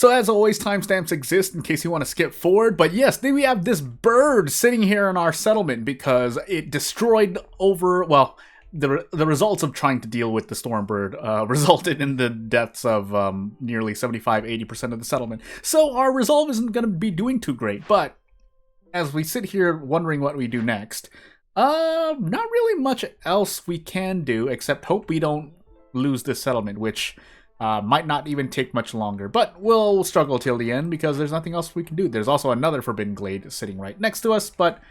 So as always, timestamps exist in case you want to skip forward. But yes, then we have this bird sitting here in our settlement because it destroyed well, the results of trying to deal with the storm bird resulted in the deaths of nearly 75-80% of the settlement. So our resolve isn't going to be doing too great. But as we sit here wondering what we do next, not really much else we can do except hope we don't lose this settlement, which might not even take much longer, but we'll struggle till the end because there's nothing else we can do. There's also another Forbidden Glade sitting right next to us, but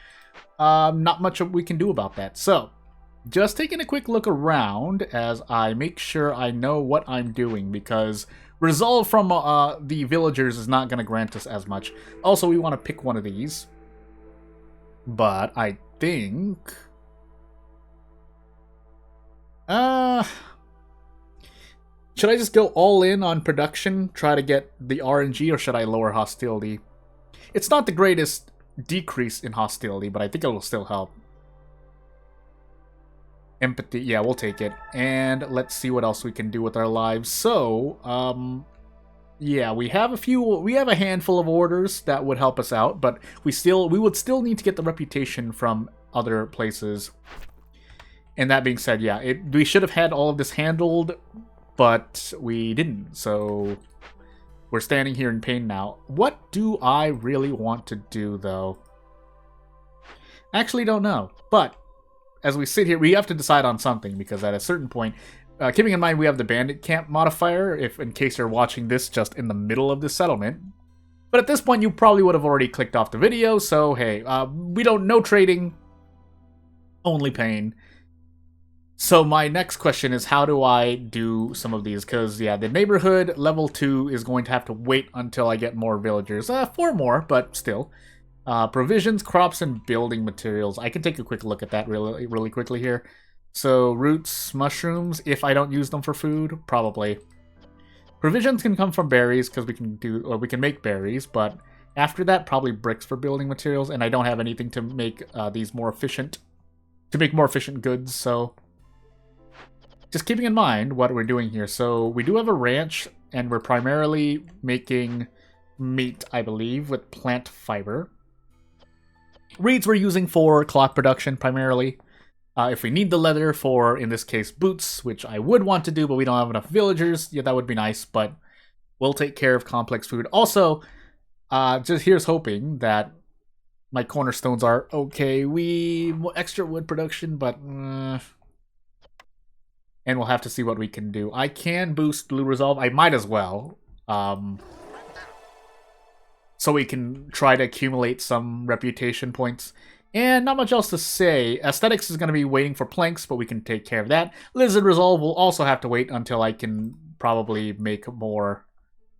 not much we can do about that. So, just taking a quick look around as I make sure I know what I'm doing, because resolve from the villagers is not going to grant us as much. Also, we want to pick one of these, but I think... should I just go all in on production, try to get the RNG, or should I lower hostility? It's not the greatest decrease in hostility, but I think it will still help. Empathy, yeah, we'll take it. And let's see what else we can do with our lives. So, yeah, we have a handful of orders that would help us out, but we would still need to get the reputation from other places. And that being said, yeah, we should have had all of this handled, but we didn't, so we're standing here in pain now. What do I really want to do, though? Actually don't know, but as we sit here, we have to decide on something, because at a certain point, keeping in mind we have the bandit camp modifier, in case you're watching this just in the middle of this settlement. But at this point, you probably would have already clicked off the video, so hey, no trading, only pain. So my next question is, how do I do some of these? Because, yeah, the neighborhood level 2 is going to have to wait until I get more villagers. 4 more, but still. Provisions, crops, and building materials. I can take a quick look at that really quickly here. So, roots, mushrooms, if I don't use them for food, probably. Provisions can come from berries, because we can make berries, but after that, probably bricks for building materials, and I don't have anything to make these more efficient, goods, so... Just keeping in mind what we're doing here. So we do have a ranch, and we're primarily making meat, I believe, with plant fiber. Reeds we're using for cloth production, primarily. If we need the leather for, in this case, boots, which I would want to do, but we don't have enough villagers, yeah, that would be nice, but we'll take care of complex food. Also, just here's hoping that my cornerstones are okay. Extra wood production, but... and we'll have to see what we can do. I can boost Blue Resolve. I might as well. So we can try to accumulate some reputation points. And not much else to say. Aesthetics is going to be waiting for planks, but we can take care of that. Lizard Resolve will also have to wait until I can probably make more...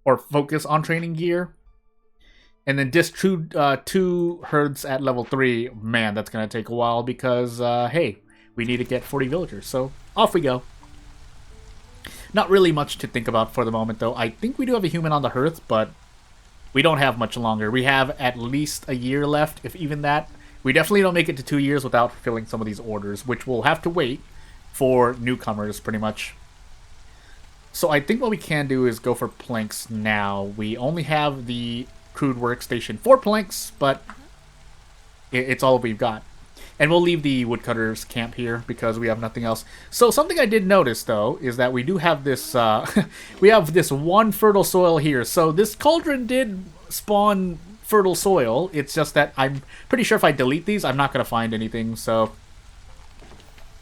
or focus on training gear. And then disc 2 herds at level 3. Man, that's going to take a while because, hey, we need to get 40 villagers. So off we go. Not really much to think about for the moment, though. I think we do have a human on the hearth, but we don't have much longer. We have at least a year left, if even that. We definitely don't make it to 2 years without fulfilling some of these orders, which we'll have to wait for newcomers, pretty much. So I think what we can do is go for planks now. We only have the crude workstation for planks, but it's all we've got. And we'll leave the woodcutters camp here because we have nothing else. So something I did notice, though, is that we do have this, we have this one fertile soil here. So this cauldron did spawn fertile soil. It's just that I'm pretty sure if I delete these, I'm not going to find anything. So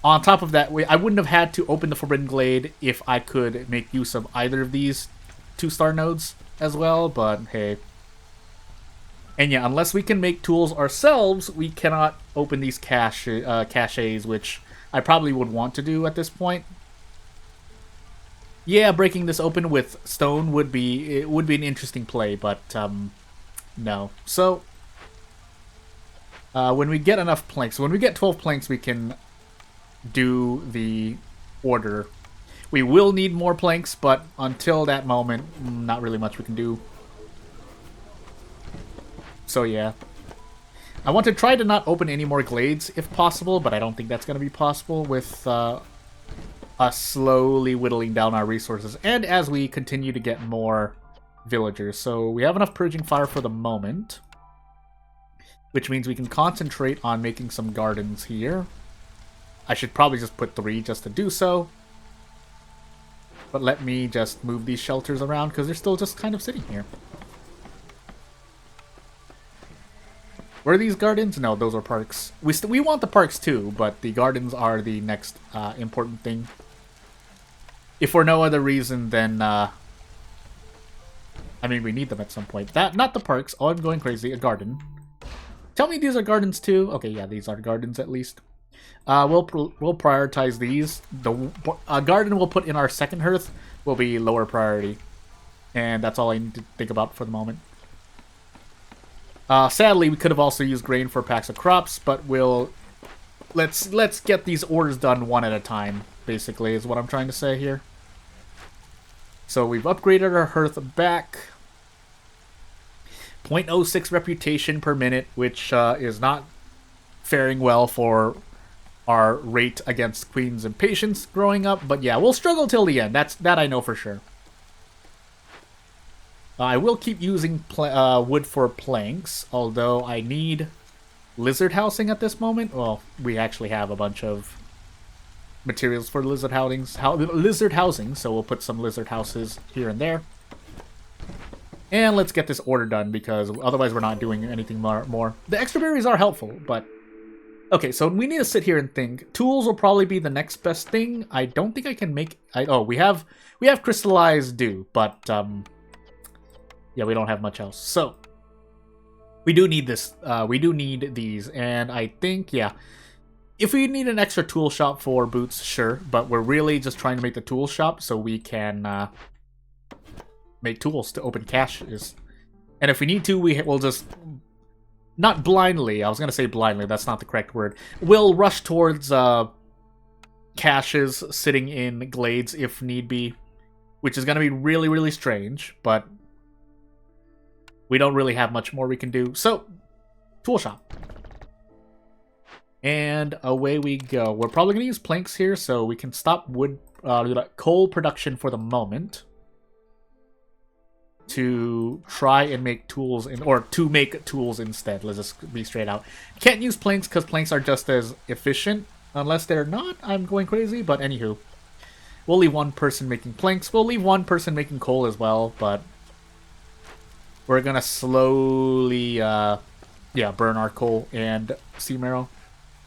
on top of that, I wouldn't have had to open the Forbidden Glade if I could make use of either of these 2-star nodes as well. But hey. And yeah, unless we can make tools ourselves, we cannot open these caches, which I probably would want to do at this point. Yeah, breaking this open with stone would be an interesting play, but no. So when we get enough planks, when we get 12 planks, we can do the order. We will need more planks, but until that moment, not really much we can do. So yeah, I want to try to not open any more glades if possible, but I don't think that's going to be possible with us slowly whittling down our resources. And as we continue to get more villagers. So we have enough purging fire for the moment, which means we can concentrate on making some gardens here. I should probably just put 3 just to do so. But let me just move these shelters around because they're still just kind of sitting here. Were these gardens? No, those are parks. We want the parks too, but the gardens are the next important thing. If for no other reason than, I mean, we need them at some point. Not the parks. Oh, I'm going crazy. A garden. Tell me these are gardens too. Okay, yeah, these are gardens at least. We'll prioritize these. The garden we'll put in our second hearth will be lower priority, and that's all I need to think about for the moment. Sadly, we could have also used grain for packs of crops, but let's get these orders done one at a time. Basically, is what I'm trying to say here. So we've upgraded our hearth back. 0.06 reputation per minute, which is not faring well for our rate against Queen's Impatience growing up. But yeah, we'll struggle till the end. That I know for sure. I will keep using wood for planks, although I need lizard housing at this moment. Well, we actually have a bunch of materials for lizard housing, so we'll put some lizard houses here and there. And let's get this order done, because otherwise we're not doing anything more. The extra berries are helpful, but... Okay, so we need to sit here and think. Tools will probably be the next best thing. I don't think I can make... we have crystallized dew, but... yeah, we don't have much else. So, we do need this. We do need these, and I think, yeah... If we need an extra tool shop for boots, sure, but we're really just trying to make the tool shop so we can... make tools to open caches. And if we need to, we'll just... Not blindly. I was going to say blindly. That's not the correct word. We'll rush towards caches sitting in glades if need be. Which is going to be really, really strange. But we don't really have much more we can do. So, tool shop. And away we go. We're probably going to use planks here so we can stop coal production for the moment. To try and make tools, to make tools instead. Let's just be straight out. Can't use planks because planks are just as efficient. Unless they're not, I'm going crazy. But anywho, we'll leave one person making planks. We'll leave one person making coal as well. But we're gonna slowly, burn our coal and sea marrow.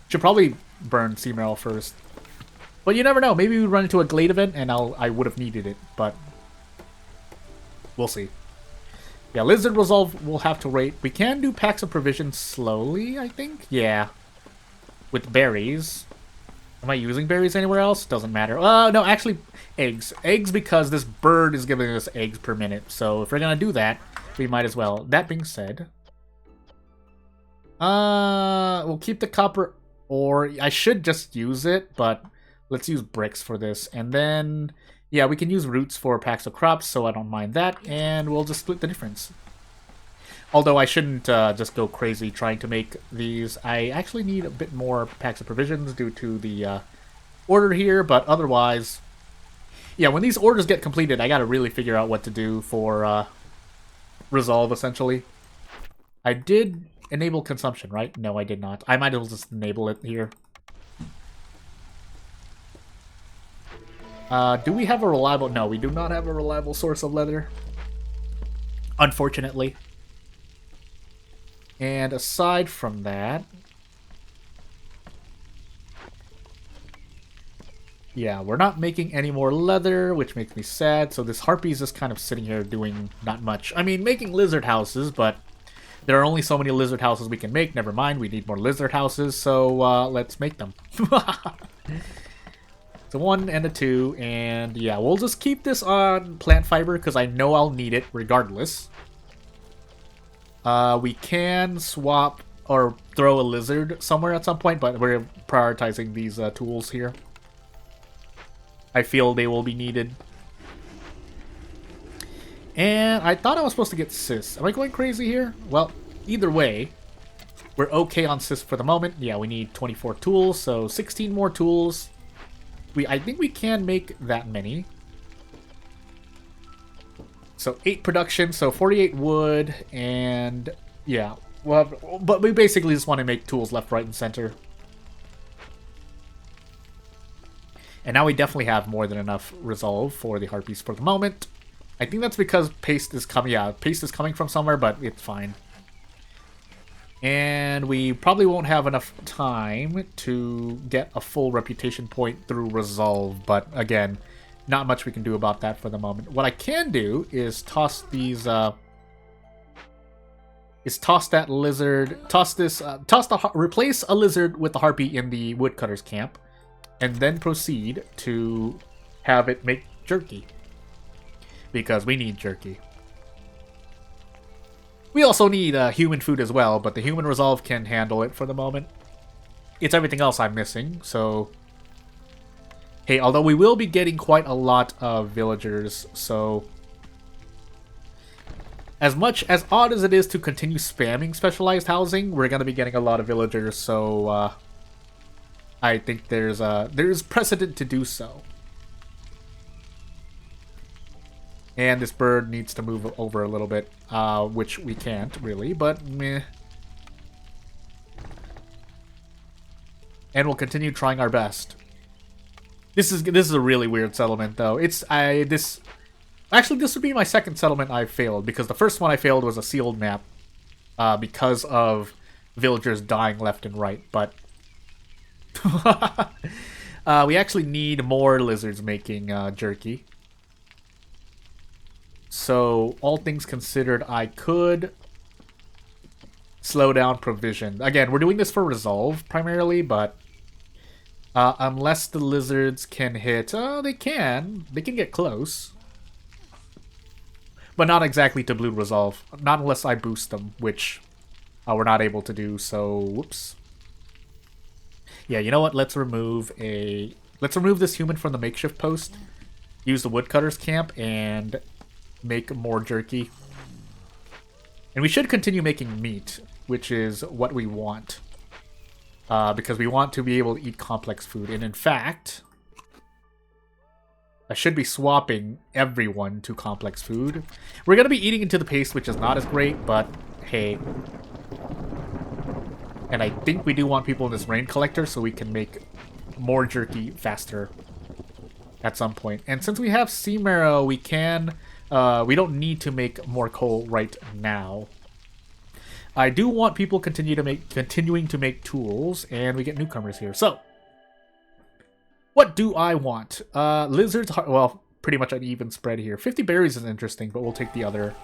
Should probably burn sea marrow first. But you never know. Maybe we run into a glade event and I would have needed it. But we'll see. Yeah, Lizard Resolve we'll have to wait. We can do packs of provisions slowly, I think. Yeah. With berries. Am I using berries anywhere else? Doesn't matter. No, actually, eggs. Eggs because this bird is giving us eggs per minute. So if we're going to do that, we might as well. That being said, we'll keep the copper ore. I should just use it, but let's use bricks for this. And then... yeah, we can use roots for packs of crops, so I don't mind that, and we'll just split the difference. Although I shouldn't just go crazy trying to make these. I actually need a bit more packs of provisions due to the order here, but otherwise... yeah, when these orders get completed, I gotta really figure out what to do for Resolve, essentially. I did enable consumption, right? No, I did not. I might as well just enable it here. Do we have a reliable... no, we do not have a reliable source of leather. Unfortunately. And aside from that... yeah, we're not making any more leather, which makes me sad. So this harpy is just kind of sitting here doing not much. I mean, making lizard houses, but there are only so many lizard houses we can make. Never mind, we need more lizard houses, so let's make them. A 1 and a 2, and yeah, we'll just keep this on plant fiber because I know I'll need it regardless. We can swap or throw a lizard somewhere at some point, but we're prioritizing these tools here. I feel they will be needed. And I thought I was supposed to get cis. Am I going crazy here? Well, either way, we're okay on cis for the moment. Yeah, we need 24 tools, so 16 more tools. I think we can make that many. So 8 production, so 48 wood, and yeah. Well, but we basically just want to make tools left, right, and center. And now we definitely have more than enough resolve for the harpies for the moment. I think that's because paste is coming. Yeah, paste is coming from somewhere, but it's fine. And we probably won't have enough time to get a full reputation point through resolve. But again, not much we can do about that for the moment. What I can do is toss these. Toss that lizard. Replace a lizard with the harpy in the woodcutter's camp, and then proceed to have it make jerky. Because we need jerky. We also need human food as well, but the human resolve can handle it for the moment. It's everything else I'm missing, so... Hey, although we will be getting quite a lot of villagers, so... As odd as it is to continue spamming specialized housing, we're going to be getting a lot of villagers, so... I think there's precedent to do so. And this bird needs to move over a little bit, which we can't really, but meh. And we'll continue trying our best. This is a really weird settlement, though. Actually, this would be my second settlement I failed, because the first one I failed was a sealed map, because of villagers dying left and right. But we actually need more lizards making jerky. So, all things considered, I could slow down provision. Again, we're doing this for resolve, primarily, but unless the lizards can hit... they can. They can get close. But not exactly to blue resolve. Not unless I boost them, which we're not able to do, so... Whoops. Yeah, you know what? Let's remove this human from the makeshift post. Use the woodcutter's camp, and... make more jerky. And we should continue making meat, which is what we want. Because we want to be able to eat complex food. And in fact, I should be swapping everyone to complex food. We're going to be eating into the paste, which is not as great, but hey. And I think we do want people in this rain collector so we can make more jerky faster at some point. And since we have sea marrow, we can... we don't need to make more coal right now. I do want people continuing to make tools, and we get newcomers here. So, what do I want? Lizards, well, pretty much an even spread here. 50 berries is interesting, but we'll take the other.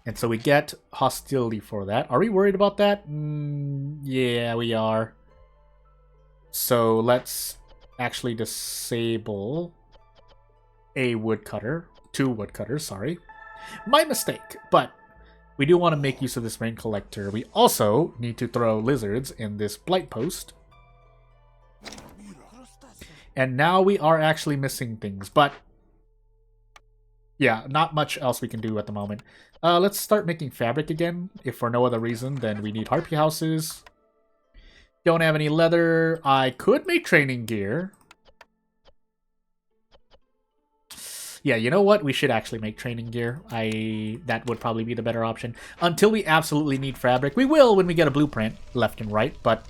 And so we get hostility for that. Are we worried about that? Yeah, we are. So let's actually disable a woodcutter. 2 woodcutters, sorry. My mistake, but we do want to make use of this rain collector. We also need to throw lizards in this blight post. And now we are actually missing things, but yeah, not much else we can do at the moment. Let's start making fabric again. If for no other reason, then we need harpy houses. Don't have any leather. I could make training gear. Yeah, you know what? We should actually make training gear. That would probably be the better option. Until we absolutely need fabric. We will when we get a blueprint left and right, but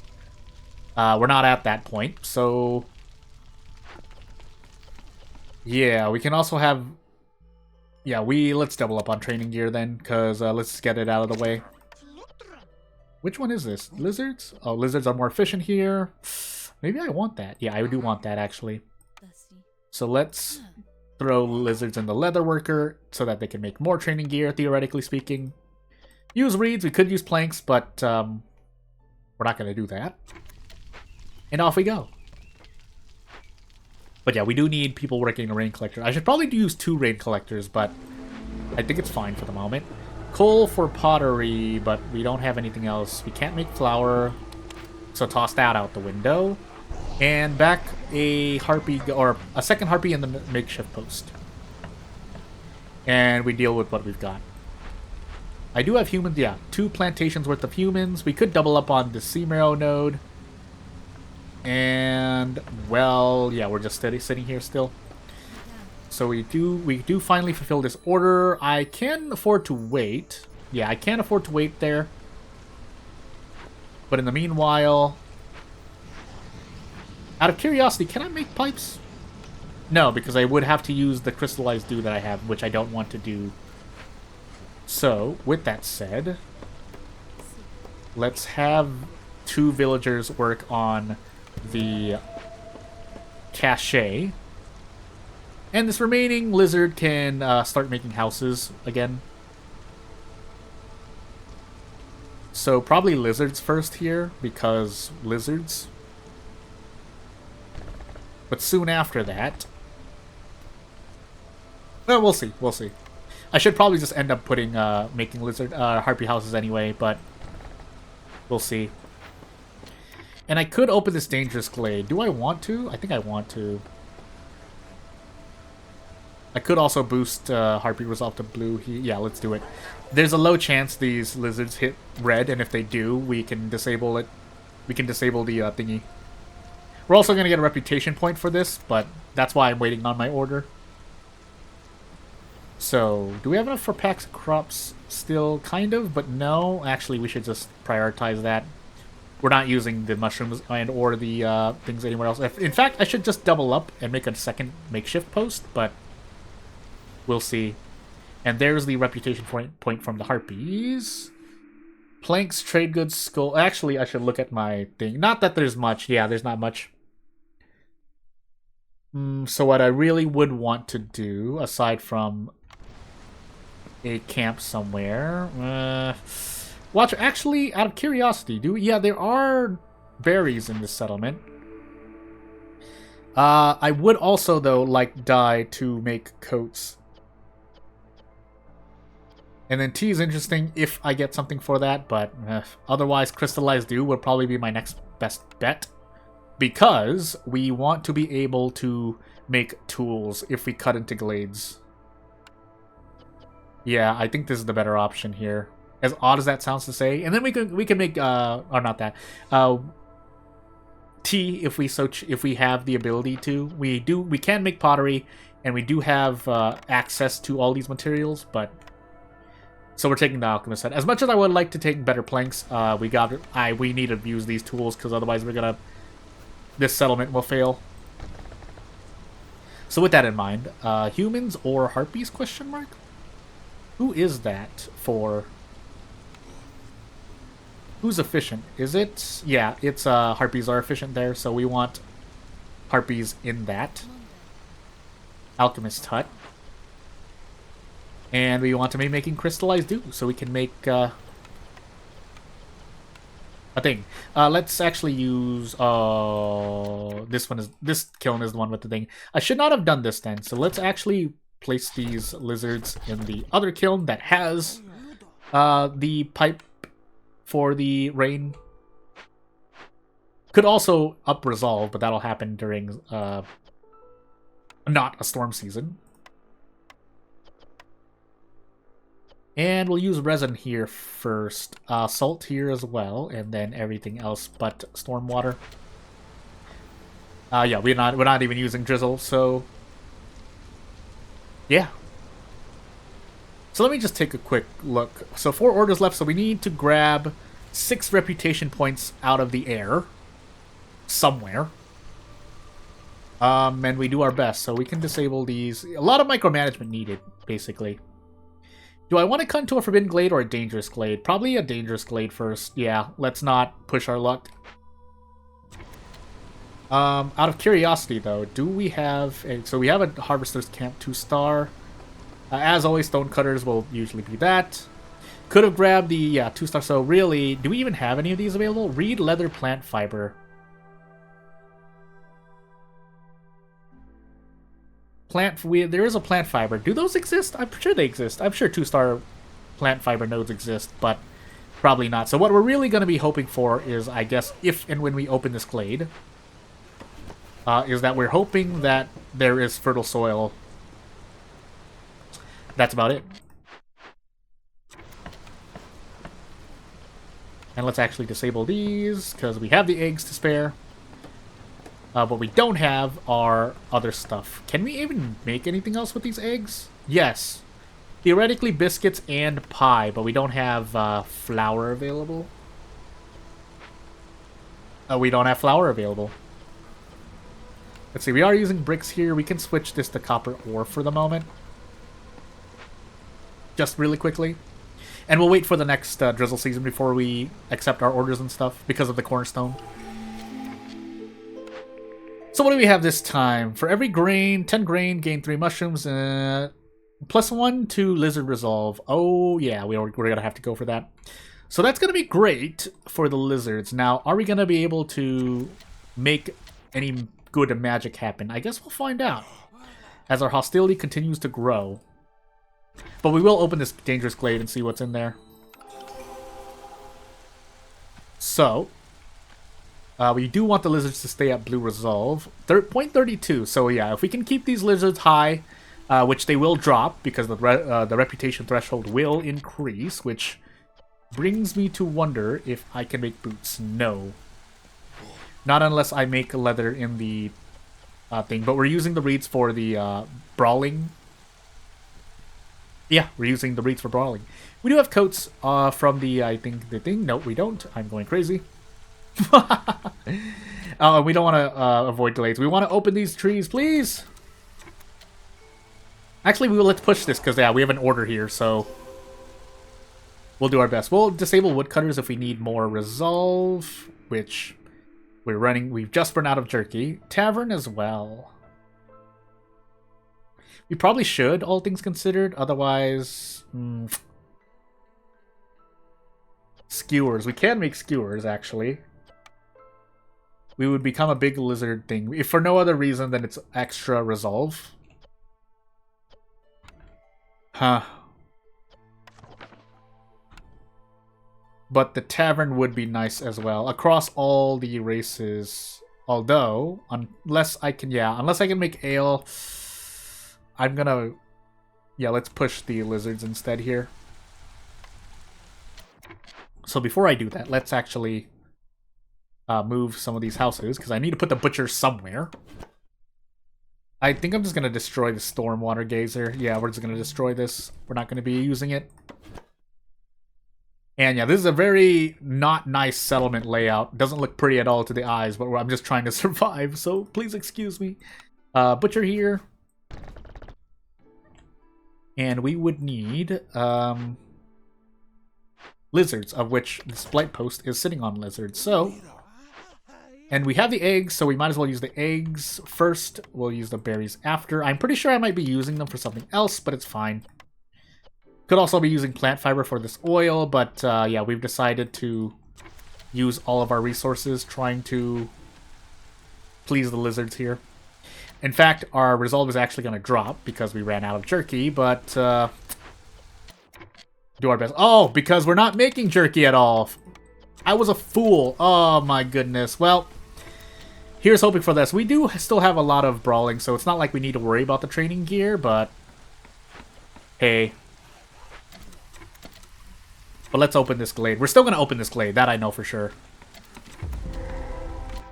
we're not at that point. So, yeah, we can also have... Yeah, let's double up on training gear then, because let's get it out of the way. Which one is this? Lizards? Oh, lizards are more efficient here. Maybe I want that. Yeah, I do want that, actually. So let's... throw lizards in the leather worker so that they can make more training gear, theoretically speaking. Use reeds. We could use planks, but we're not going to do that. And off we go. But yeah, we do need people working a rain collector. I should probably use 2 rain collectors, but I think it's fine for the moment. Coal for pottery, but we don't have anything else. We can't make flour, so toss that out the window. And back a harpy, or a second harpy in the makeshift post. And we deal with what we've got. I do have humans, yeah, 2 plantations worth of humans. We could double up on the sea marrow node. And, well, yeah, we're just sitting here still. So we do finally fulfill this order. I can afford to wait. Yeah, I can afford to wait there. But in the meanwhile, out of curiosity, can I make pipes? No, because I would have to use the crystallized dew that I have, which I don't want to do. So, with that said, let's have 2 villagers work on the cache. And this remaining lizard can start making houses again. So probably lizards first here, because lizards. But soon after that... Well, we'll see, we'll see. I should probably just end up putting, making lizard, harpy houses anyway, but... We'll see. And I could open this dangerous glade. Do I want to? I think I want to. I could also boost Harpy Resolve to blue. Yeah, let's do it. There's a low chance these lizards hit red, and if they do, we can disable it. We can disable the thingy. We're also going to get a reputation point for this, but that's why I'm waiting on my order. So, do we have enough for packs of crops still? Kind of, but no. Actually, we should just prioritize that. We're not using the mushrooms and or the things anywhere else. In fact, I should just double up and make a second makeshift post, but we'll see. And there's the reputation point from the harpies. Planks, trade goods, skull. Actually, I should look at my thing. Not that there's much. Yeah, there's not much. So what I really would want to do, aside from a camp somewhere... Watch, actually, out of curiosity, yeah, there are berries in this settlement. I would also, though, like dye to make coats. And then tea is interesting if I get something for that, but otherwise crystallized dew would probably be my next best bet. Because we want to be able to make tools if we cut into glades. Yeah, I think this is the better option here. As odd as that sounds to say. And then we can make, or not that, tea if we have the ability to. We can make pottery, and we do have access to all these materials, but... So we're taking the alchemist set. As much as I would like to take better planks, we need to use these tools, because otherwise this settlement will fail. So with that in mind, humans or harpies, question mark? Who is that for... Who's efficient? Is it... Yeah, it's harpies are efficient there, so we want harpies in that. Alchemist hut. And we want to be making crystallized dew, so we can make a thing. Let's actually use... This kiln is the one with the thing. I should not have done this then, so let's actually place these lizards in the other kiln that has the pipe for the rain. Could also up resolve, but that'll happen during not a storm season. And we'll use resin here first. Salt here as well, and then everything else but storm water. Yeah, we're not even using Drizzle, so yeah. So let me just take a quick look. So 4 orders left, so we need to grab 6 reputation points out of the air somewhere. And we do our best, so we can disable these. A lot of micromanagement needed, basically. Do I want to cut into a forbidden glade or a dangerous glade? Probably a dangerous glade first. Yeah, let's not push our luck. Out of curiosity, though, do we have... So we have a Harvester's Camp 2-star. As always, Stonecutters will usually be that. Could have grabbed the 2-star. So really, do we even have any of these available? Reed, leather, plant fiber. There is a plant fiber. Do those exist? I'm sure they exist. I'm sure 2-star plant fiber nodes exist, but probably not. So what we're really going to be hoping for is, I guess, if and when we open this glade, is that we're hoping that there is fertile soil. That's about it. And let's actually disable these, because we have the eggs to spare. What we don't have are other stuff. Can we even make anything else with these eggs? Yes. Theoretically, biscuits and pie, but we don't have flour available. We don't have flour available. Let's see, we are using bricks here. We can switch this to copper ore for the moment. Just really quickly. And we'll wait for the next Drizzle season before we accept our orders and stuff because of the cornerstone. So what do we have this time? For every grain, 10 grain, gain 3 mushrooms, +1 to lizard resolve. Oh yeah, we're gonna have to go for that. So that's gonna be great for the lizards. Now, are we gonna be able to make any good magic happen? I guess we'll find out as our hostility continues to grow. But we will open this dangerous glade and see what's in there. So, we do want the lizards to stay at blue resolve. 0.32. So yeah, if we can keep these lizards high, which they will drop because the reputation threshold will increase, which brings me to wonder if I can make boots. No. Not unless I make leather in the thing. But we're using the reeds for the brawling. Yeah, we're using the reeds for brawling. We do have coats from the, I think, the thing. No, we don't. I'm going crazy. We don't want to avoid delays. We want to open these trees, please. Actually, let's push this because, yeah, we have an order here, so we'll do our best. We'll disable woodcutters if we need more resolve, which we're running. We've just run out of jerky. Tavern as well. We probably should, all things considered. Otherwise, skewers. We can make skewers, actually. We would become a big lizard thing. If for no other reason than it's extra resolve. Huh. But the tavern would be nice as well. Across all the races. Although, unless I can make ale... I'm gonna... Yeah, let's push the lizards instead here. So before I do that, let's actually move some of these houses, because I need to put the butcher somewhere. I think I'm just gonna destroy the stormwater geyser. Yeah, we're just gonna destroy this. We're not gonna be using it. And yeah, this is a very not nice settlement layout. Doesn't look pretty at all to the eyes, but I'm just trying to survive, so please excuse me. Butcher here. And we would need lizards, of which this blight post is sitting on lizards. So, and we have the eggs, so we might as well use the eggs first. We'll use the berries after. I'm pretty sure I might be using them for something else, but it's fine. Could also be using plant fiber for this oil, but yeah, we've decided to use all of our resources trying to please the lizards here. In fact, our resolve is actually going to drop because we ran out of jerky, but do our best. Oh, because we're not making jerky at all. I was a fool. Oh my goodness. Well, here's hoping for this. We do still have a lot of brawling, so it's not like we need to worry about the training gear, but hey. But let's open this glade. We're still going to open this glade. That I know for sure.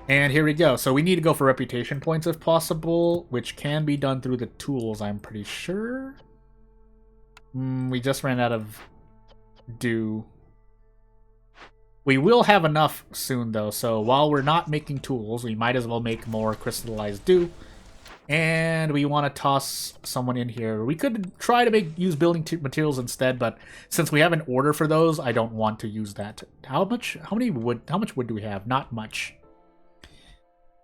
And here we go. So we need to go for reputation points if possible, which can be done through the tools, I'm pretty sure. We just ran out of dew. We will have enough soon, though. So while we're not making tools, we might as well make more crystallized dew. And we want to toss someone in here. We could try to use building materials instead, but since we have an order for those, I don't want to use that. How much wood do we have? Not much.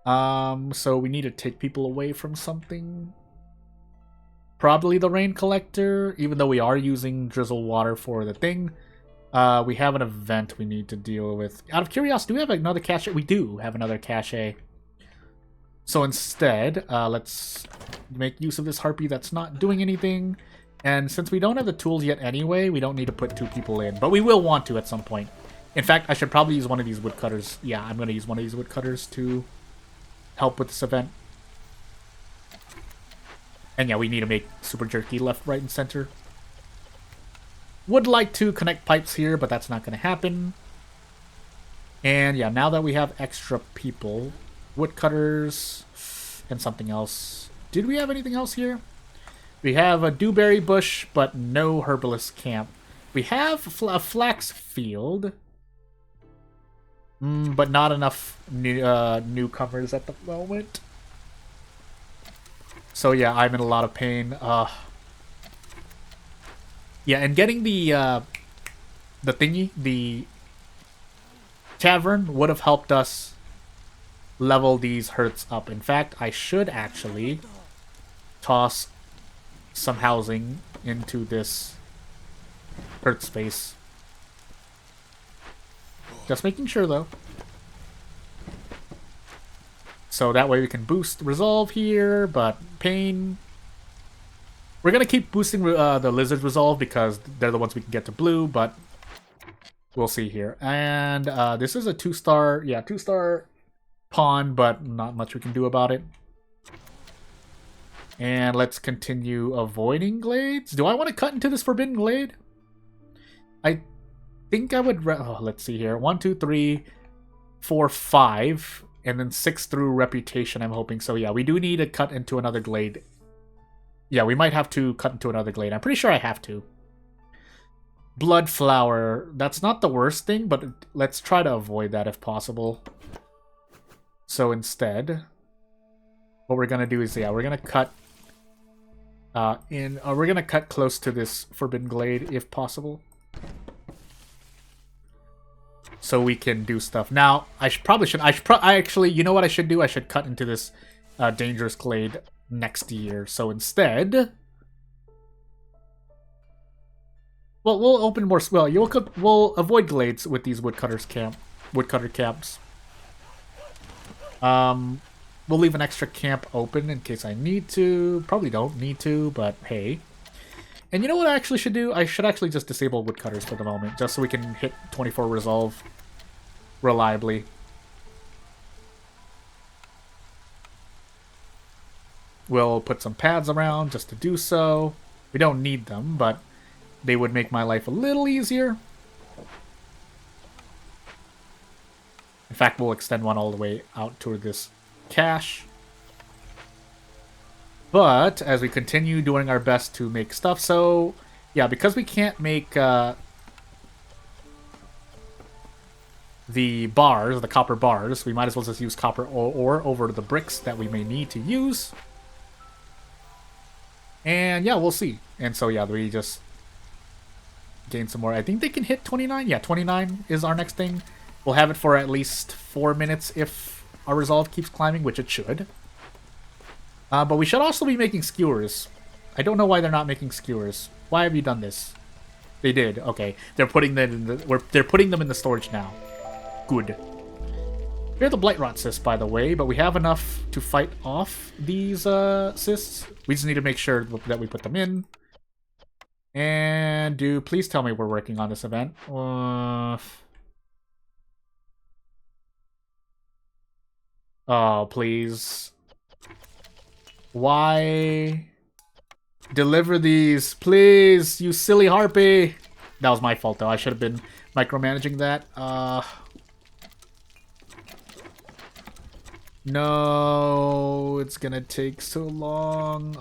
So we need to take people away from something. Probably the rain collector, even though we are using drizzle water for the thing. We have an event we need to deal with. Out of curiosity, do we have another cache? We do have another cache. So instead, let's make use of this harpy that's not doing anything. And since we don't have the tools yet anyway, we don't need to put 2 people in. But we will want to at some point. In fact, I should probably use one of these woodcutters. Yeah, I'm going to use one of these woodcutters to help with this event. And yeah, we need to make super jerky left, right, and center. Would like to connect pipes here, but that's not going to happen. And yeah, now that we have extra people, woodcutters, and something else. Did we have anything else here? We have a dewberry bush, but no herbalist camp. We have a flax field, but not enough newcomers at the moment. So yeah, I'm in a lot of pain. Yeah, and getting the thingy, the tavern, would have helped us level these herds up. In fact, I should actually toss some housing into this herd space. Just making sure, though. So that way we can boost resolve here, but pain... We're going to keep boosting the lizard resolve because they're the ones we can get to blue, but we'll see here. And this is a 2-star, yeah, 2-star pawn, but not much we can do about it. And let's continue avoiding glades. Do I want to cut into this forbidden glade? I think I would... let's see here. 1, 2, 3, 4, 5, and then 6 through reputation, I'm hoping. So yeah, we do need to cut into another glade. Yeah, we might have to cut into another glade. I'm pretty sure I have to. Blood flower. That's not the worst thing, but let's try to avoid that if possible. So instead, what we're gonna do is, yeah, we're gonna cut we're gonna cut close to this forbidden glade if possible, so we can do stuff. Now, I actually, you know what I should do? I should cut into this dangerous glade next year. So instead, well, we'll open more. Well, we'll avoid glades with these woodcutter camps. We'll leave an extra camp open in case I need to. Probably don't need to, but hey. And you know what I actually should do? I should actually just disable woodcutters for the moment, just so we can hit 24 resolve reliably. We'll put some pads around just to do so. We don't need them, but they would make my life a little easier. In fact, we'll extend one all the way out toward this cache. But as we continue doing our best to make stuff, so yeah, because we can't make the bars, the copper bars, we might as well just use copper ore over the bricks that we may need to use. And yeah, we'll see. And so yeah, we just gain some more. I think they can hit 29. Yeah, 29 is our next thing. We'll have it for at least 4 minutes if our resolve keeps climbing, which it should. But we should also be making skewers. I don't know why they're not making skewers. Why have you done this? They did. Okay, they're putting them in they're putting them in the storage now. Good. Here are the blight rot cysts, by the way, but we have enough to fight off these cysts. We just need to make sure that we put them in. And please tell me we're working on this event. Oh, please. Why? Deliver these, please, you silly harpy. That was my fault, though. I should have been micromanaging that. No, it's gonna take so long.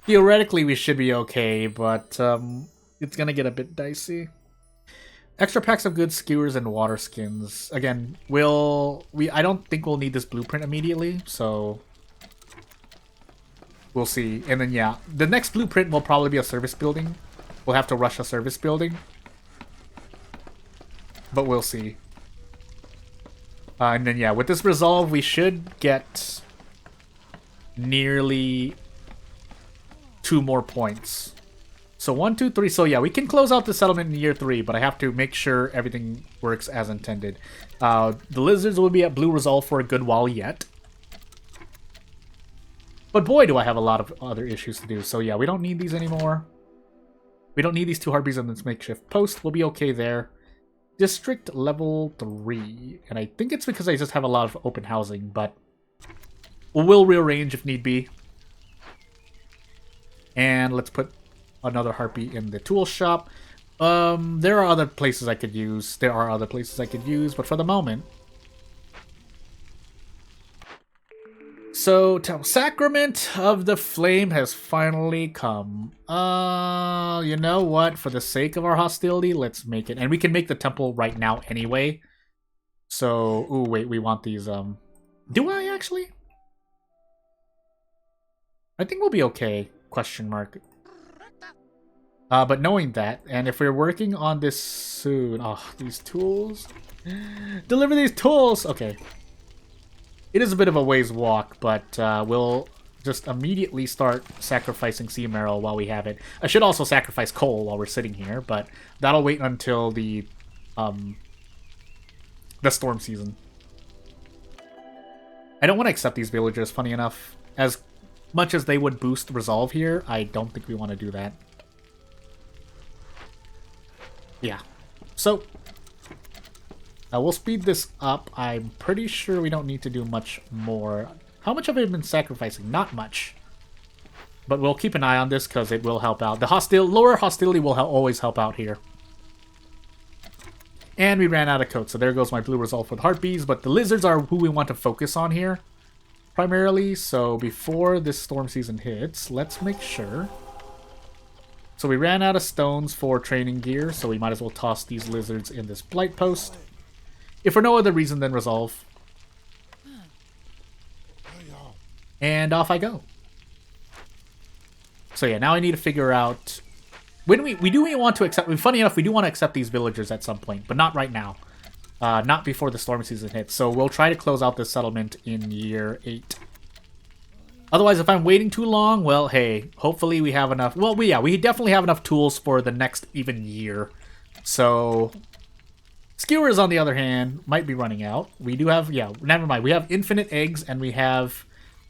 Theoretically, we should be okay, but it's gonna get a bit dicey. Extra packs of good skewers and water skins. Again, I don't think we'll need this blueprint immediately, so we'll see. And then yeah, the next blueprint will probably be a service building. We'll have to rush a service building, but we'll see. And then yeah, with this resolve, we should get nearly 2 more points. So 1, 2, 3. So yeah, we can close out the settlement in year 3, but I have to make sure everything works as intended. The lizards will be at blue resolve for a good while yet. But boy, do I have a lot of other issues to do. So yeah, we don't need these anymore. We don't need these 2 harpies on this makeshift post. We'll be okay there. District level 3. And I think it's because I just have a lot of open housing, but we'll rearrange if need be. And let's put another harpy in the tool shop. There are other places I could use. But for the moment, So, Sacrament of the Flame has finally come. You know what? For the sake of our hostility, let's make it. And we can make the temple right now anyway. So, ooh, wait, we want these, Do I actually? I think we'll be okay, question mark. But knowing that, and if we're working on this soon... Oh, these tools. Deliver these tools! Okay. It is a bit of a ways walk, but we'll just immediately start sacrificing sea marrow while we have it. I should also sacrifice coal while we're sitting here, but that'll wait until the storm season. I don't want to accept these villagers, funny enough. As much as they would boost resolve here, I don't think we want to do that. Yeah. So, we'll speed this up. I'm pretty sure we don't need to do much more. How much have I been sacrificing? Not much. But we'll keep an eye on this because it will help out. The lower hostility will always help out here. And we ran out of coats, so there goes my blue resolve for the heartbees. But the lizards are who we want to focus on here, primarily. So before this storm season hits, let's make sure. So we ran out of stones for training gear, so we might as well toss these lizards in this blight post. If for no other reason than resolve. And off I go. So yeah, now I need to figure out... When we do want to accept... Funny enough, we do want to accept these villagers at some point, but not right now. Not before the storm season hits. So we'll try to close out this settlement in year 8. Otherwise, if I'm waiting too long, well, hey, hopefully we have enough... Well, we definitely have enough tools for the next even year. So... Skewers, on the other hand, might be running out. We do have... Yeah, never mind. We have infinite eggs, and we have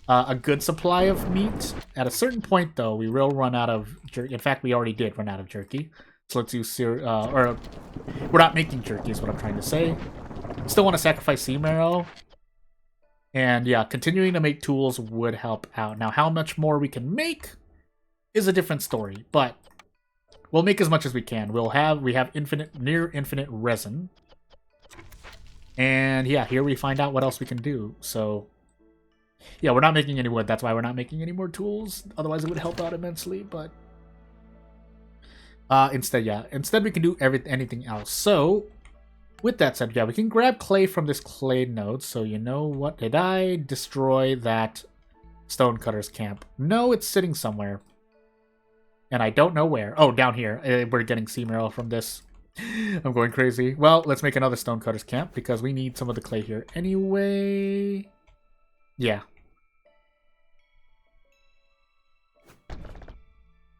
a good supply of meat. At a certain point, though, we will run out of jerky. In fact, we already did run out of jerky. So let's use... we're not making jerky, is what I'm trying to say. Still want to sacrifice sea marrow. And yeah, continuing to make tools would help out. Now, how much more we can make is a different story, but we'll make as much as we can. We have near infinite resin. And yeah, here we find out what else we can do. So yeah, we're not making any wood. That's why we're not making any more tools. Otherwise, it would help out immensely, but instead we can do anything else. So with that said, yeah, we can grab clay from this clay node. So you know what? Did I destroy that stonecutter's camp? No, it's sitting somewhere. And I don't know where. Oh, down here. We're getting sea marrow from this. I'm going crazy. Well, let's make another stonecutter's camp because we need some of the clay here anyway. Yeah.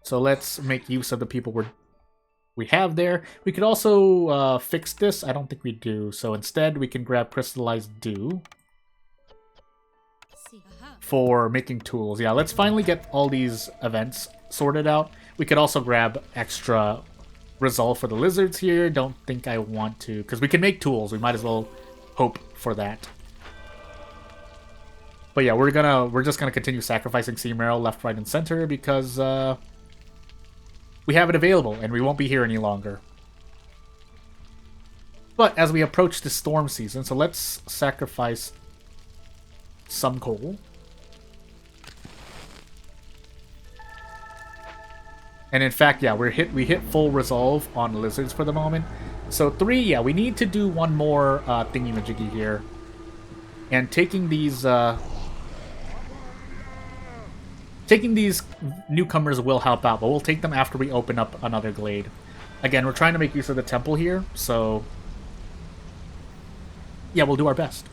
So let's make use of the people we have there. We could also fix this. I don't think we do. So instead, we can grab crystallized dew for making tools. Yeah, let's finally get all these events sorted out. We could also grab extra resolve for the lizards here. Don't think I want to, because we can make tools. We might as well hope for that. But yeah, we're just gonna continue sacrificing sea marrow left, right, and center because we have it available, and we won't be here any longer. But as we approach the storm season, so let's sacrifice some coal. And in fact, yeah, we hit full resolve on lizards for the moment. So 3, yeah, we need to do one more thingy-majiggy here. And taking these newcomers will help out, but we'll take them after we open up another glade. Again, we're trying to make use of the temple here, so yeah, we'll do our best.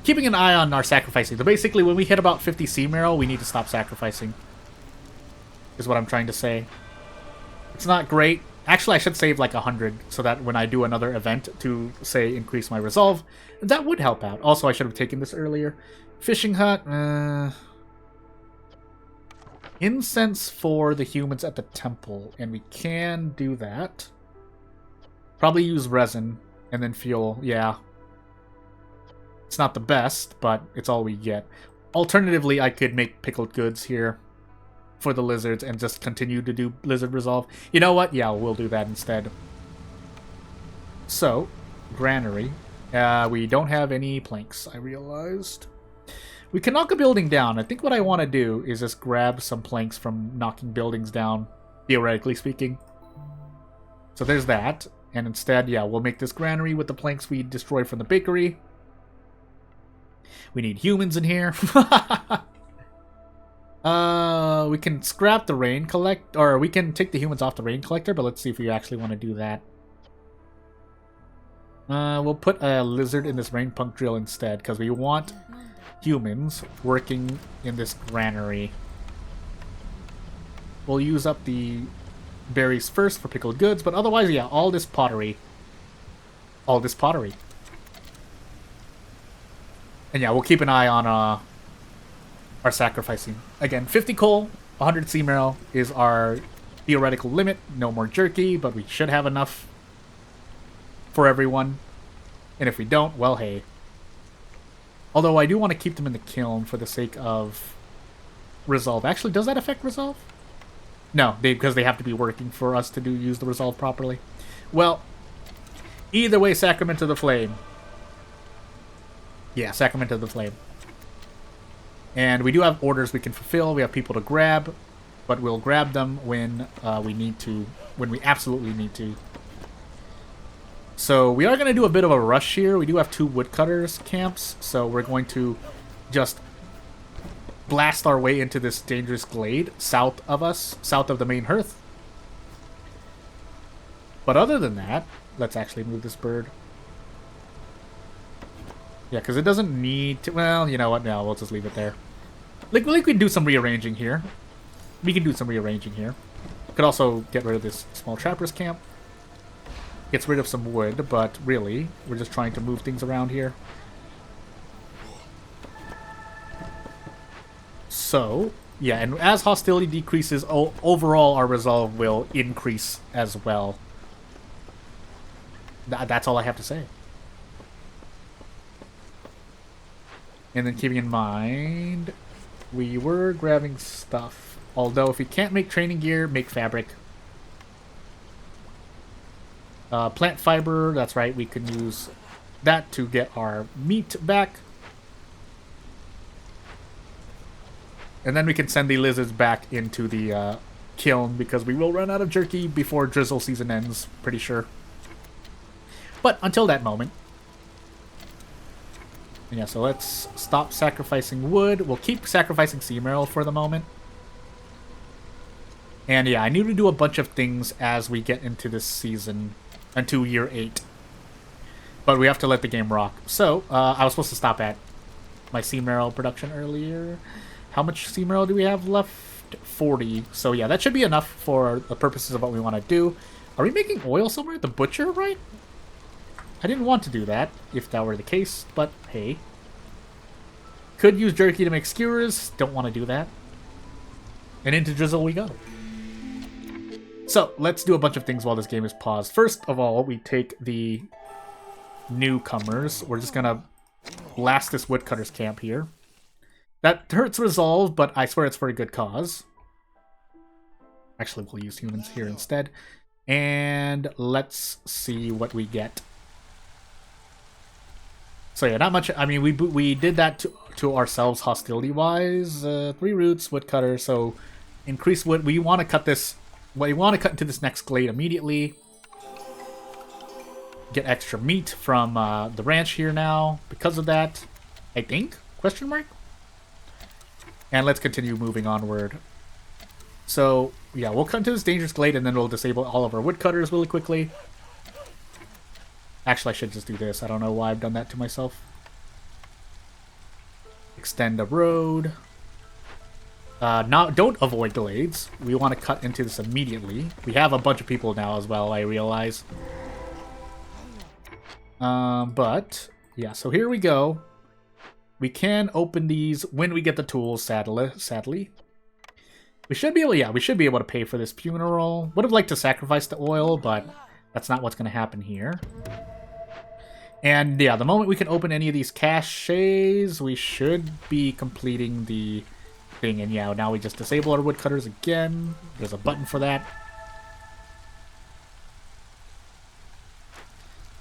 Keeping an eye on our sacrificing. So basically, when we hit about 50 sea marrow, we need to stop sacrificing. Is what I'm trying to say. It's not great. Actually, I should save like 100 so that when I do another event to, say, increase my resolve, that would help out. Also, I should have taken this earlier. Fishing hut. Incense for the humans at the temple, and we can do that. Probably use resin and then fuel. Yeah. It's not the best, but it's all we get. Alternatively, I could make pickled goods here for the lizards and just continue to do lizard resolve. You know what? Yeah, we'll do that instead. So, granary. We don't have any planks, I realized. We can knock a building down. I think what I want to do is just grab some planks from knocking buildings down, theoretically speaking. So there's that. And instead, yeah, we'll make this granary with the planks we destroyed from the bakery. We need humans in here. We can scrap the rain collect, or we can take the humans off the rain collector, but let's see if we actually want to do that. We'll put a lizard in this rain punk drill instead, because we want humans working in this granary. We'll use up the berries first for pickled goods, but otherwise, yeah, all this pottery. All this pottery. And yeah, we'll keep an eye on our sacrificing. Again, 50 coal, 100 sea marrow is our theoretical limit. No more jerky, but we should have enough for everyone. And if we don't, well, hey. Although I do want to keep them in the kiln for the sake of resolve. Actually, does that affect resolve? No, because they have to be working for us to use the resolve properly. Well, either way, Sacrament of the Flame. Yeah, Sacrament of the Flame. And we do have orders we can fulfill. We have people to grab, but we'll grab them when we need to, when we absolutely need to. So we are going to do a bit of a rush here. We do have 2 woodcutters camps, so we're going to just blast our way into this dangerous glade south of us, south of the main hearth. But other than that, let's actually move this bird. Yeah, because it doesn't need to... Well, you know what? No, we'll just leave it there. Like we can do some rearranging here. We can do some rearranging here. Could also get rid of this small trapper's camp. Gets rid of some wood, but really, we're just trying to move things around here. So, yeah, and as hostility decreases, overall our resolve will increase as well. That's all I have to say. And then keeping in mind, we were grabbing stuff. Although if we can't make training gear, make fabric. Plant fiber, that's right, we can use that to get our meat back. And then we can send the lizards back into the kiln, because we will run out of jerky before Drizzle season ends, pretty sure. But until that moment. Yeah, so let's stop sacrificing wood. We'll keep sacrificing sea marrow for the moment. And yeah, I need to do a bunch of things as we get into this season, into year 8. But we have to let the game rock. So, I was supposed to stop at my sea marrow production earlier. How much sea marrow do we have left? 40. So yeah, that should be enough for the purposes of what we want to do. Are we making oil somewhere at the butcher, right? I didn't want to do that, if that were the case, but hey. Could use jerky to make skewers, don't want to do that. And into Drizzle we go. So, let's do a bunch of things while this game is paused. First of all, we take the newcomers. We're just gonna blast this woodcutter's camp here. That hurts resolve, but I swear it's for a good cause. Actually, we'll use humans here instead. And let's see what we get. So yeah, not much. I mean, we did that to ourselves hostility-wise. 3 roots, woodcutter. So increase wood. We want to cut this. We want to cut into this next glade immediately. Get extra meat from the ranch here now because of that. I think? Question mark. And let's continue moving onward. So yeah, we'll cut into this dangerous glade and then we'll disable all of our woodcutters really quickly. Actually, I should just do this. I don't know why I've done that to myself. Extend the road. Don't avoid glades. We want to cut into this immediately. We have a bunch of people now as well, I realize. But, yeah, so here we go. We can open these when we get the tools, sadly. We should be able, yeah, we should be able to pay for this funeral. Would have liked to sacrifice the oil, but that's not what's going to happen here. And yeah, the moment we can open any of these caches, we should be completing the thing. And yeah, now we just disable our woodcutters again. There's a button for that.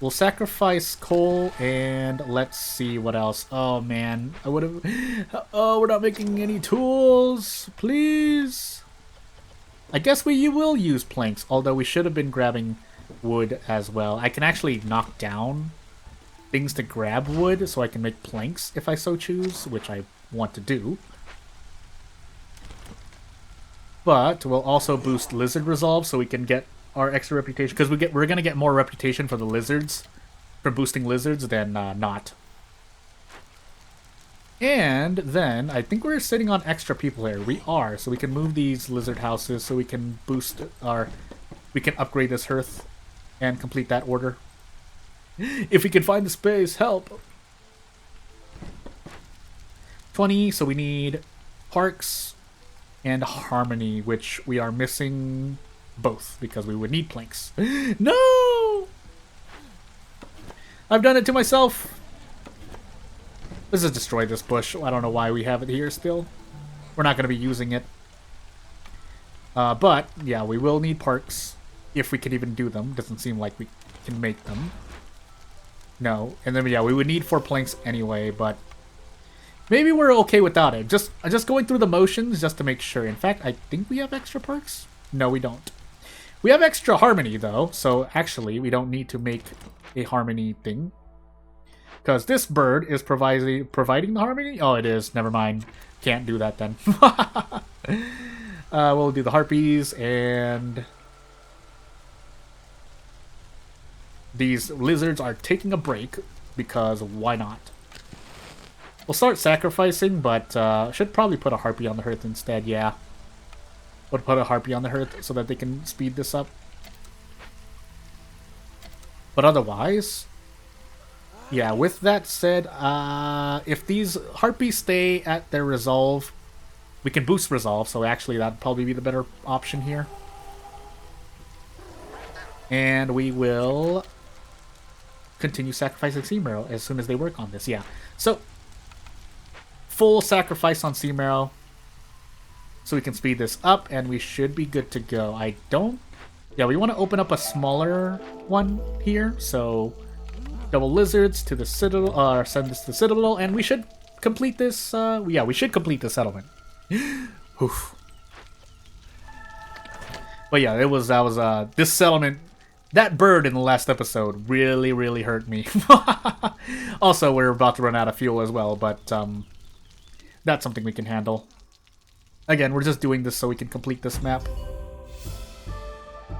We'll sacrifice coal, and let's see what else. Oh man, I would have... Oh, we're not making any tools. Please. I guess we will use planks, although we should have been grabbing wood as well. I can actually knock down things to grab wood, so I can make planks if I so choose, which I want to do. But we'll also boost lizard resolve, so we can get our extra reputation, because we're gonna get more reputation for the lizards, for boosting lizards, than not. And then I think we're sitting on extra people here. We are, so we can move these lizard houses, so we can boost we can upgrade this hearth and complete that order. If we can find the space, help. 20. So we need parks and harmony, which we are missing. Both, because we would need planks. No! I've done it to myself. Let's just destroy this bush. I don't know why we have it here still. We're not going to be using it. But, yeah, we will need parks. If we can even do them. Doesn't seem like we can make them. No. And then, yeah, we would need 4 planks anyway, but... Maybe we're okay without it. Just going through the motions just to make sure. In fact, I think we have extra parks. No, we don't. We have extra harmony, though, so actually we don't need to make a harmony thing. Because this bird is providing the harmony? Oh, it is. Never mind. Can't do that, then. We'll do the harpies, and... These lizards are taking a break, because why not? We'll start sacrificing, but should probably put a harpy on the hearth instead, yeah. Would put a harpy on the hearth so that they can speed this up. But otherwise, yeah, with that said, if these harpies stay at their resolve, we can boost resolve, so actually that'd probably be the better option here. And we will continue sacrificing Sea Marrow as soon as they work on this, yeah. So, full sacrifice on Sea Marrow. So we can speed this up, and we should be good to go. I don't... Yeah, we want to open up a smaller one here. So, double lizards to the Citadel, or send this to the Citadel, and we should complete this, yeah, we should complete the settlement. Oof. But yeah, this settlement, that bird in the last episode really, really hurt me. Also, we're about to run out of fuel as well, but, that's something we can handle. Again, we're just doing this so we can complete this map.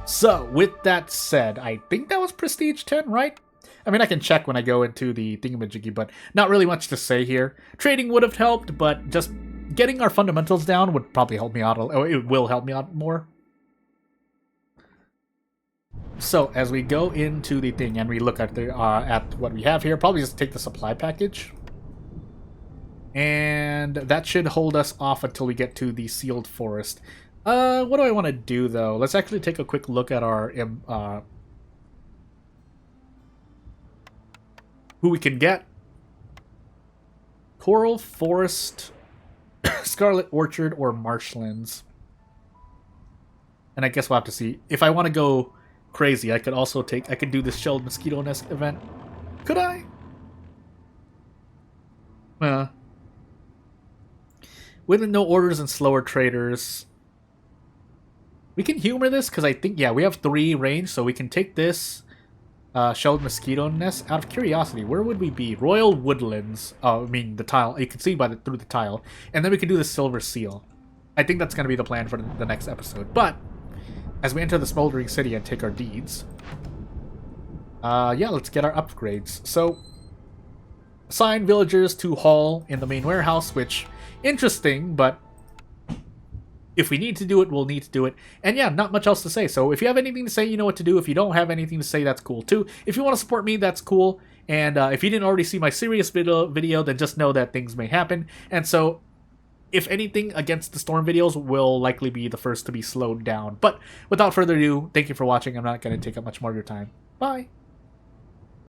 So, with that said, I think that was Prestige 10, right? I mean, I can check when I go into the thingamajiggy, but not really much to say here. Trading would have helped, but just getting our fundamentals down would probably help me out. It will help me out more. So, as we go into the thing and we look at what we have here, probably just take the supply package. And that should hold us off until we get to the sealed forest. What do I want to do, though? Let's actually take a quick look at our who we can get. Coral Forest, Scarlet Orchard, or Marshlands. And I guess we'll have to see. If I want to go crazy, I could do this shelled mosquito nest event. Could I? With no orders and slower traders. We can humor this, because I think, yeah, we have 3 range, so we can take this shelled mosquito nest. Out of curiosity, where would we be? Royal Woodlands. Oh, I mean, the tile. You can see through the tile. And then we can do the Silver Seal. I think that's going to be the plan for the next episode. But, as we enter the Smoldering City and take our deeds, yeah, let's get our upgrades. So, assign villagers to haul in the main warehouse, which... Interesting, but if we need to do it, we'll need to do it. And yeah, not much else to say. So if you have anything to say, you know what to do. If you don't have anything to say, that's cool too. If you want to support me, that's cool. And if you didn't already see my serious video, then just know that things may happen. And so, if anything, Against the Storm videos will likely be the first to be slowed down. But without further ado, thank you for watching. I'm not going to take up much more of your time. Bye!